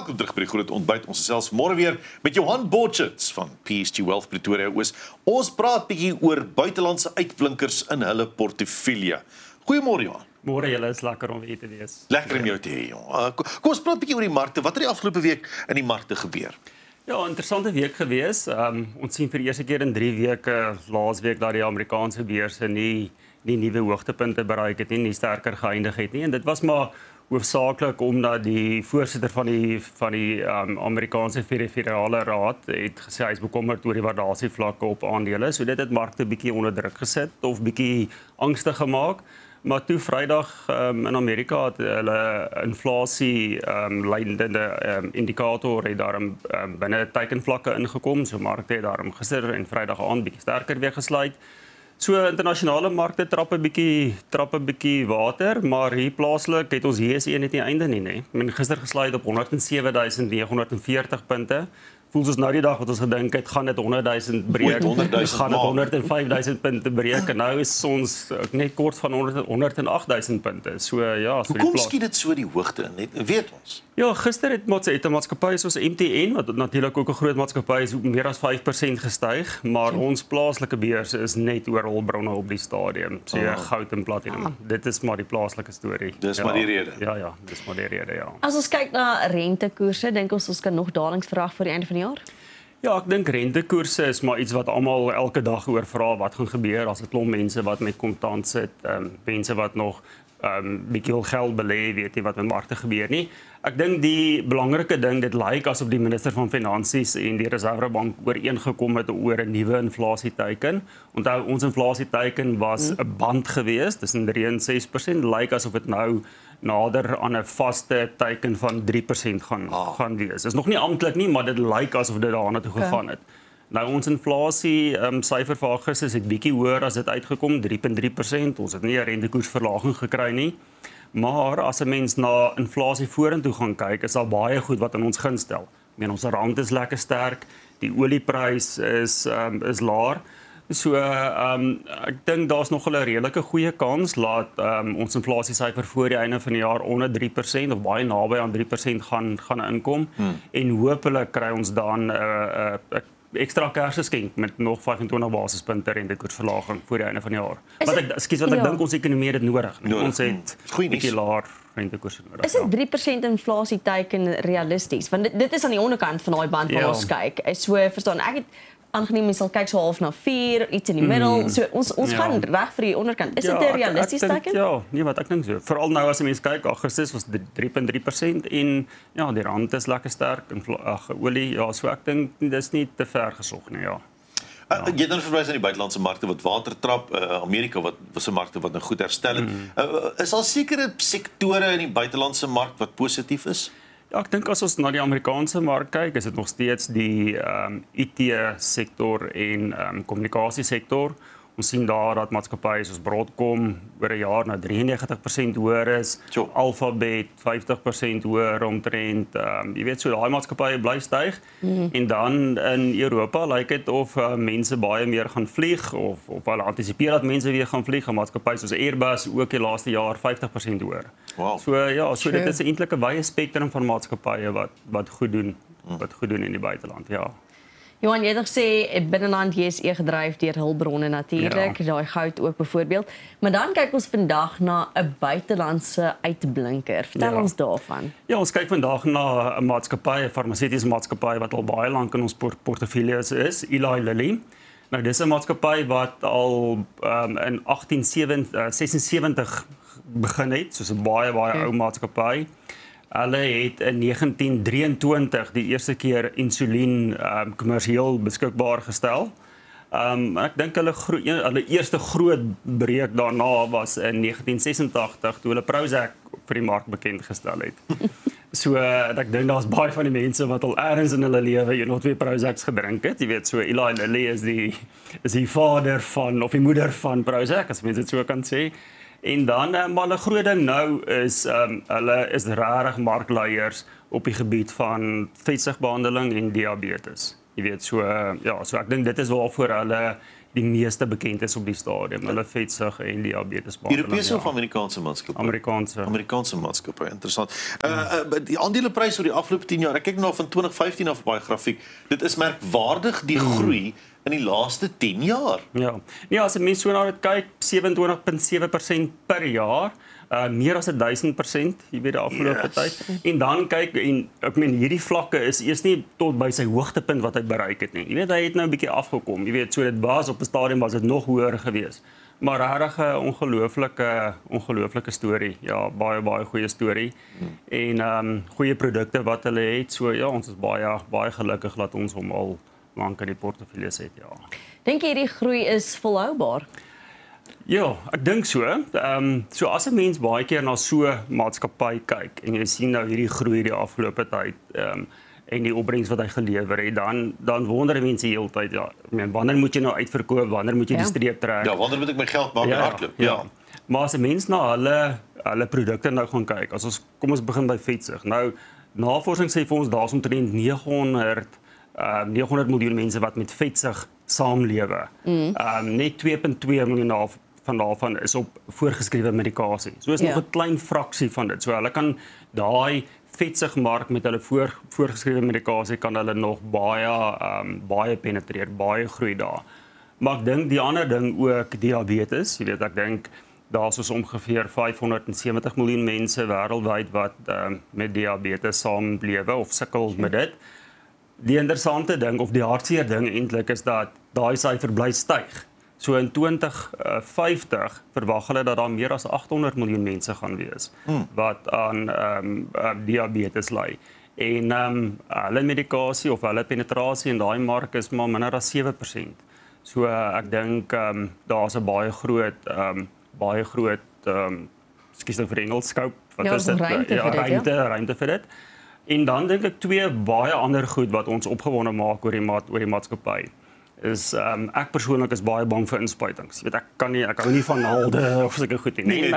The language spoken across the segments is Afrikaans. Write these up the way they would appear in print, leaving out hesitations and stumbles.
Welkom terug by die Groot Ontbyt. Ons gesels môre weer met Johan Borcherds van PSG Wealth Pretoria Oos. Ons praat bietjie oor buitelandse uitblinkers in hulle portefeulje. Goeiemôre Johan. Môre julle, is lekker om hier te wees. Lekker om jou te hê, jong. Kom ons praat bietjie oor die markte. Wat het die afgelope week in die markte gebeur? Ja, interessante week gewees. Ons sien vir die eerste keer in 3 weke laasweek dat die Amerikaanse beurse nie nuwe hoogtepunte bereik het nie sterker geëindig het nie. En dit was maar hoofsaaklik omdat die voorsitter van die Amerikaanse Federale Raad het gesê hy is bekommerd oor die waardasievlakke op aandele. So dit het markte bietjie onder druk gesit of bietjie angstig gemaak. Maar toe Vrydag in Amerika het hulle inflasie leidende indikator het daarom binne teikenvlakke ingekom. So markte het daarom gister en Vrydag aand bietjie sterker weer gesluit. So internasionale markte trap 'n bietjie water, maar hier plaaslik het ons JSE net nie einde nie, nê. Men gister gesluit op 107.940 punte. Voel soos nou die dag wat ons gedink het gaan dit 100.000 breek, gaan dit 105.000 punte breek en nou is ons net kort van 108.000 punte. So ja, so hoekom skiet dit so die hoogte in? Net weet ons. Ja, gister het 'n maatskappy soos MTN wat natuurlik ook 'n groot maatskappy is, meer as 5% gestyg, maar ons plaaslike beurs is net oor hulpbronne op die stadium. So goud en platinum. Dit is maar die plaaslike storie. Dis maar die rede. Ja, dis maar die rede, ja. As ons kyk na rentekoerse, dink ons kan nog dalings verwag voor die einde van die jaar? Ja, ek dink rentekoerse is maar iets wat almal elke dag oor vra wat gaan gebeur as 'n klomp mense wat met kontant sit, mense wat nog bietjie wil geld belê, weet jy wat met markte gebeur nie. Ek dink die belangrike ding, dit lyk asof die minister van Finansies en die Reservebank ooreengekom het oor 'n nuwe inflasieteiken. Onthou, ons inflasieteiken was 'n band geweest tussen 3 en 6%, lyk asof dit nou nader aan 'n vaste teiken van 3% gaan wees. Dit is nog nie amptelik nie, maar dit lyk asof dit daarna toe gegaan het. Nou ons inflasie syfer vir Augustus het bietjie hoër as dit uitgekom, 3.3%. Ons het nie 'n rentekoersverlaging gekry nie. Maar as 'n mens na inflasie vorentoe gaan kyk, is daar baie goed wat in ons gunst stel. Ek meen ons rand is lekker sterk, die olieprys is laer. So ek dink daar's nog 'n redelike goeie kans laat ons inflasiesyfer voor die einde van die jaar onder 3% of baie naby aan 3% gaan inkom en hopelik kry ons dan 'n ekstra kersgeskenk met nog 25 basispunte rentekoersverlaging voor die einde van die jaar. Wat ek dink ons ekonomie het dit nodig. Ons het 'n bietjie laer rentekoerse nodig. Is 'n 3% inflasieteiken realisties? Want dit is aan die onderkant van daai band waar ons kyk. So verstaan ek het aangeneem mens sal kyk so half na 4, iets in die middel. So ons gaan reg vir die onderkant. Is dit 'n realistiese teiken? Ja, nee, wat ek dink so. Veral nou as 'n mens kyk, Augustus was 3.3% en ja, die rand is lekker sterk en olie, ja, so ek dink dis nie te ver gesog nie, ja. Jy dan verwys aan die buitelandse markte wat water trap, Amerika wat was 'n markte wat nou goed herstel het. Is daar sekere sektore in die buitelandse mark wat positief is? Ja, ek dink as ons na die Amerikaanse mark kyk, is dit nog steeds die IT-sektor en kommunikasiesektor. Ons sien daar dat maatskappye soos Broadcom oor 'n jaar na 93% hoër is, Alphabet 50% hoër omtrent. Jy weet so daai maatskappye bly styg. En dan in Europa lyk dit of mense baie meer gaan vlieg of hulle antisipeer dat mense weer gaan vlieg. Maatskappye soos Airbus ook die laaste jaar 50% hoër. Wow. So ja, so dit is eintlik 'n wye spektrum van maatskappye wat goed doen in die buiteland, ja. Johan, jy het gesê binneland JSE gedryf deur hulpbronne natuurlik, daai goud ook byvoorbeeld. Maar dan kyk ons vandag na 'n buitelandse uitblinker. Vertel ons daarvan. Ja, ons kyk vandag na 'n maatskappy, 'n farmaseutiese maatskappy wat al baie lank in ons portefeuilles is, Eli Lilly. Nou dis 'n maatskappy wat al in 1876 begin het, soos 'n baie ou maatskappy. Hulle het in 1923 die eerste keer insulien kommersieel beskikbaar gestel. Ek dink hulle eerste groot breek daarna was in 1986 toe hulle Prozac vir die mark bekend gestel het. So ek dink daar's baie van die mense wat al ergens in hulle lewe een of twee Prozacs gedrink het. Jy weet, so Eli Lilly is die vader van of die moeder van Prozac, as mense dit so kan sê. En dan maar 'n groot ding nou is hulle is regtig markleiers op die gebied van vetsigbehandeling en diabetes. Jy weet, so ek dink dit is waarvoor hulle die meeste bekend is op die stadium. Hulle vetsug en diabetes behandeling. Europese of Amerikaanse maatskappy? Amerikaanse maatskappy, interessant. Die aandeleprys oor die afgelope 10 jaar, ek kyk nou van 2015 af op baie grafiek. Dit is merkwaardig die groei in die laaste 10 jaar. Ja. Nee, as 'n mens so na dit kyk, 27.7% per jaar. Meer as 1000%, jy weet die afgelope tyd. En dan kyk en ek meen hierdie vlakke is eers nie tot by sy hoogtepunt wat hy bereik het nie. Jy weet hy het nou 'n bietjie afgekom. Jy weet so dit was op 'n stadium was dit nog hoër geweest. Maar regtig 'n ongelooflike storie. Ja, baie goeie storie. En goeie produkte wat hulle het. So ja, ons is baie gelukkig dat ons hom al lank in die portefeuilles het, ja. Dink jy hierdie groei is volhoubaar? Ja, ek dink so. So as 'n mens baie keer na so 'n maatskappy kyk en jy sien nou hierdie groei die afgelope tyd en die opbrengs wat hy gelewer het, dan wonder mense heeltyd, ja, ek meen wanneer moet jy nou uitverkoop, wanneer moet jy die streep trek? Ja, wanneer moet ek my geld maak en hardloop? Ja. Maar as 'n mens na hulle produkte nou gaan kyk, kom ons begin by vetsug. Nou navorsing sê vir ons daar's omtrent 900 miljoen mense wat met vetsug saamlewe. Net 2.2 miljoen van daarvan is op voorgeskrewe medikasie. So is nog 'n klein fraksie van dit. So hulle kan daai vetsugmark met hulle voorgeskrewe medikasie kan hulle nog baie penetreer, baie groei daar. Maar ek dink die ander ding ook diabetes. Jy weet, ek dink daar's so ongeveer 570 miljoen mense wêreldwyd wat met diabetes saamlewe of sukkel met dit. Die interessante ding of die hartseer ding eintlik is dat daai syfer bly styg. So in 2050 verwag hulle dat daar meer as 800 miljoen mense gaan wees wat aan diabetes ly. En hulle medikasie of hulle penetrasie in daai mark is maar minder as 7%. So ek dink daar's 'n baie groot ekskuus vir Engels scope, wat is dit? Ruimte vir dit. En dan dink ek twee baie ander goed wat ons opgewonde maak oor die maatskappy. Is ek persoonlik is baie bang vir inspuitings. Jy weet ek hou nie van naalde of sulke goed nie.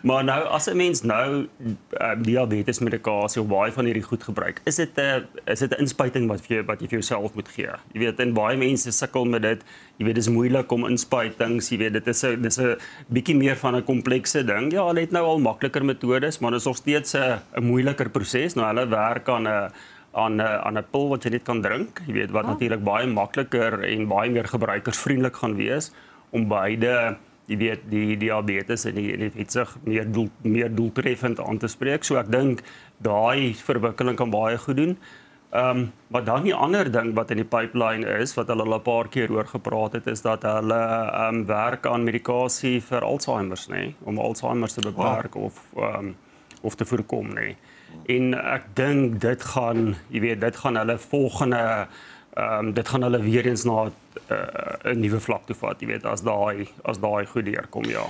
Maar nou as 'n mens nou diabetes medikasie of baie van hierdie goed gebruik, is dit 'n inspuiting wat jy vir jouself moet gee. Jy weet en baie mense sukkel met dit. Jy weet dis moeilik om inspuitings, jy weet dit is 'n bietjie meer van 'n komplekse ding. Ja, hulle het nou al makliker metodes, maar dit is nog steeds 'n moeiliker proses. Nou hulle werk aan 'n pil wat jy net kan drink, jy weet wat natuurlik baie makliker en baie meer gebruikersvriendelik gaan wees om beide jy weet die diabetes en die vetsug meer doeltreffend aan te spreek. So ek dink daai verwikkeling kan baie goed doen. Maar dan die ander ding wat in die pipeline is wat hulle al 'n paar keer oor gepraat het is dat hulle werk aan medikasie vir Alzheimer's, nê, om Alzheimer's te beperk of te voorkom, nê. En ek dink dit gaan hulle volgende dit gaan hulle weer eens na 'n nuwe vlak toe vat, jy weet, as daai goed deurkom, ja.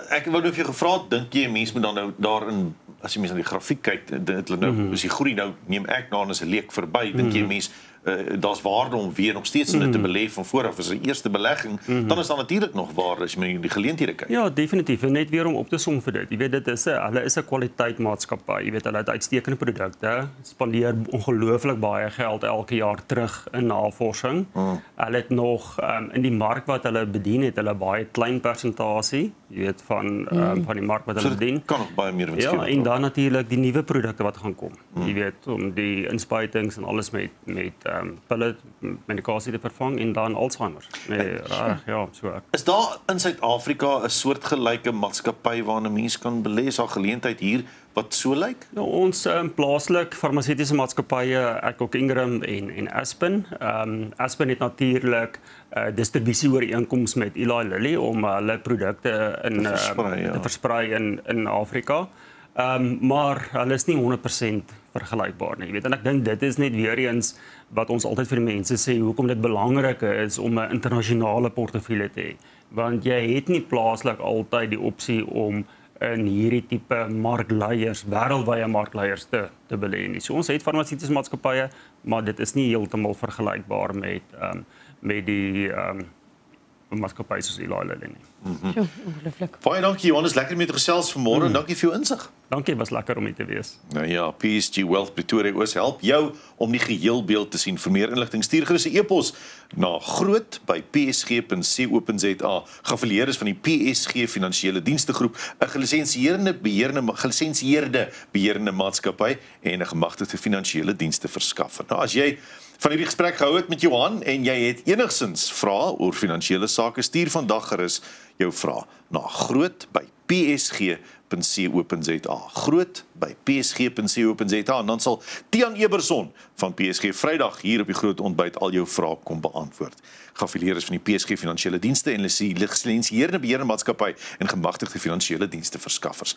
Ek wou nou vir jou gevra, dink jy mense moet dan nou daarin, as jy mense na die grafiek kyk, dit nou is die groei nou neem ek na as 'n leek verby, dink jy mense daar's waarde om weer nog steeds in dit te belê van vooraf as 'n eerste belegging, dan is daar natuurlik nog waarde as jy met die geleenthede kyk. Ja, definitief. En net weer om op te som vir dit. Jy weet hulle is 'n kwaliteitmaatskappy. Jy weet hulle het uitstekende produkte, spandeer ongelooflik baie geld elke jaar terug in navorsing. Hulle het nog in die mark wat hulle bedien het hulle baie klein persentasie, jy weet van die mark wat hulle bedien. Kan nog baie meer winsgewend. Ja, en dan natuurlik die nuwe produkte wat gaan kom. Jy weet om die inspuitings en alles met pille medikasie te vervang en dan Alzheimer's. Nee, reg, ja, so. Is daar in Suid-Afrika 'n soortgelyke maatskappy waarna mense kan belê? Is daar geleentheid hier wat so lyk? Nou, ons plaaslik farmaseutiese maatskappye, Adcock Ingram en Aspen. Aspen het natuurlik distribusieooreenkoms met Eli Lilly om hulle produkte te versprei in Afrika. Maar hulle is nie 100% vergelykbaar nie. Jy weet, en ek dink dit is net weer eens wat ons altyd vir die mense sê, hoekom dit belangrik is om 'n internasionale portefeulje te hê. Want jy het nie plaaslik altyd die opsie om in hierdie tipe markleiers, wêreldwye markleiers te belê nie. So ons het farmaseutiese maatskappye, maar dit is nie heeltemal vergelykbaar met die maatskappy soos Eli Lilly nie. Ja, ongelooflik. Baie dankie Johannes, lekker met jou gesels vanmôre en dankie vir jou insig. Dankie, was lekker om hier te wees. Nou ja, PSG Wealth Pretoria Oos help jou om die geheel beeld te sien. Vir meer inligting stuur gerus 'n e-pos na groot@psg.co.za. Geaffilieerdes van die PSG Finansiële Dienste Groep, 'n gelisensieerde beheerende maatskappy en 'n gemagtigde finansiële dienste verskaffer. Nou as jy van hierdie gesprek gehou het met Johan en jy het enigsins vrae oor finansiële sake, stuur vandag gerus jou vrae na groot@psg.co.za. groot@psg.co.za en dan sal Tiaan Eberson van PSG Vrydag hier op die Groot Ontbyt al jou vrae kom beantwoord. Geaffilieerdes van die PSG Finansiële Dienste en lisensieerde beheermaatskappy en gemagtigde finansiële dienste verskaffers.